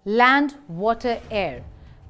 Land, water, air.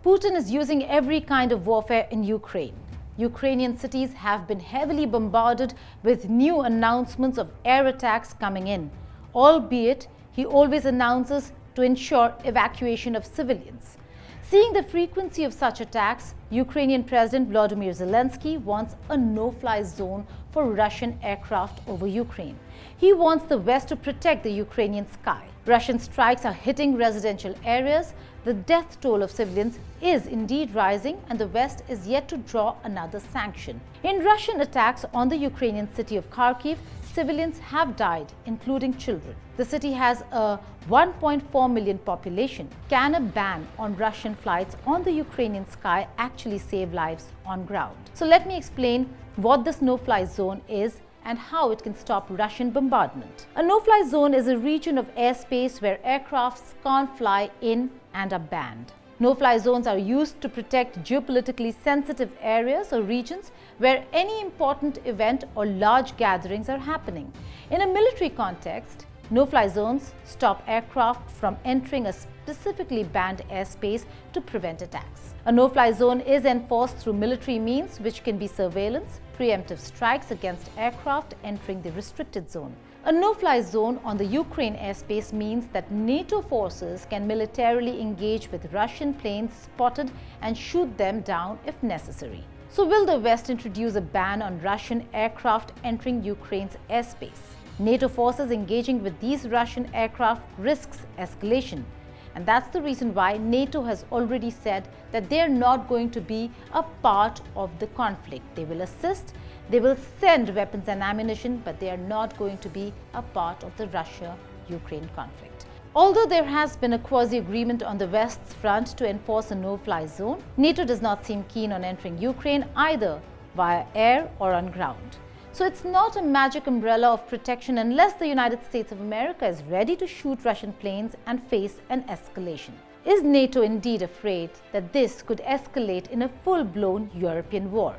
Putin is using every kind of warfare in Ukraine. Ukrainian cities have been heavily bombarded with new announcements of air attacks coming in, albeit he always announces to ensure evacuation of civilians. Seeing the frequency of such attacks, Ukrainian President Volodymyr Zelenskiy wants a no-fly zone for Russian aircraft over Ukraine. He wants the West to protect the Ukrainian sky. Russian strikes are hitting residential areas. The death toll of civilians is indeed rising, and the West is yet to draw another sanction. In Russian attacks on the Ukrainian city of Kharkiv, civilians have died, including children. The city has a 1.4 million population. Can a ban on Russian flights on the Ukrainian sky actually save lives on ground? So let me explain what this no-fly zone is and how it can stop Russian bombardment. A no-fly zone is a region of airspace where aircrafts can't fly in and are banned. No-fly zones are used to protect geopolitically sensitive areas or regions where any important event or large gatherings are happening. In a military context, no-fly zones stop aircraft from entering a specifically banned airspace to prevent attacks. A no-fly zone is enforced through military means, which can be surveillance, preemptive strikes against aircraft entering the restricted zone. A no-fly zone on the Ukraine airspace means that NATO forces can militarily engage with Russian planes spotted and shoot them down if necessary. So will the West introduce a ban on Russian aircraft entering Ukraine's airspace? NATO forces engaging with these Russian aircraft risks escalation. And that's the reason why NATO has already said that they are not going to be a part of the conflict. They will assist, they will send weapons and ammunition, but they are not going to be a part of the Russia-Ukraine conflict. Although there has been a quasi-agreement on the West's front to enforce a no-fly zone, NATO does not seem keen on entering Ukraine either via air or on ground. So it's not a magic umbrella of protection unless the United States of America is ready to shoot Russian planes and face an escalation. Is NATO indeed afraid that this could escalate in a full-blown European war?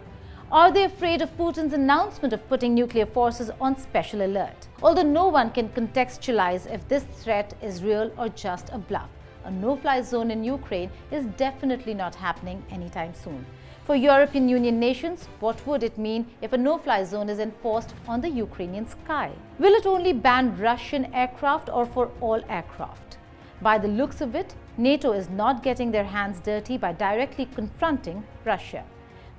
Are they afraid of Putin's announcement of putting nuclear forces on special alert? Although no one can contextualize if this threat is real or just a bluff, a no-fly zone in Ukraine is definitely not happening anytime soon. For European Union nations, what would it mean if a no-fly zone is enforced on the Ukrainian sky? Will it only ban Russian aircraft or for all aircraft? By the looks of it, NATO is not getting their hands dirty by directly confronting Russia.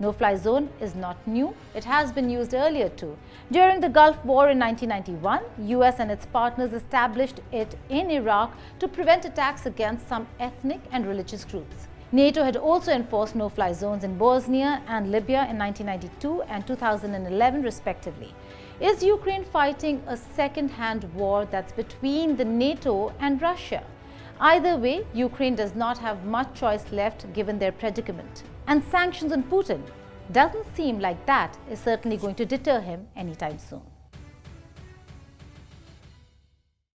No-fly zone is not new. It has been used earlier too. During the Gulf War in 1991, US and its partners established it in Iraq to prevent attacks against some ethnic and religious groups. NATO had also enforced no-fly zones in Bosnia and Libya in 1992 and 2011 respectively. Is Ukraine fighting a second-hand war that's between the NATO and Russia? Either way, Ukraine does not have much choice left given their predicament. And sanctions on Putin doesn't seem like that is certainly going to deter him anytime soon.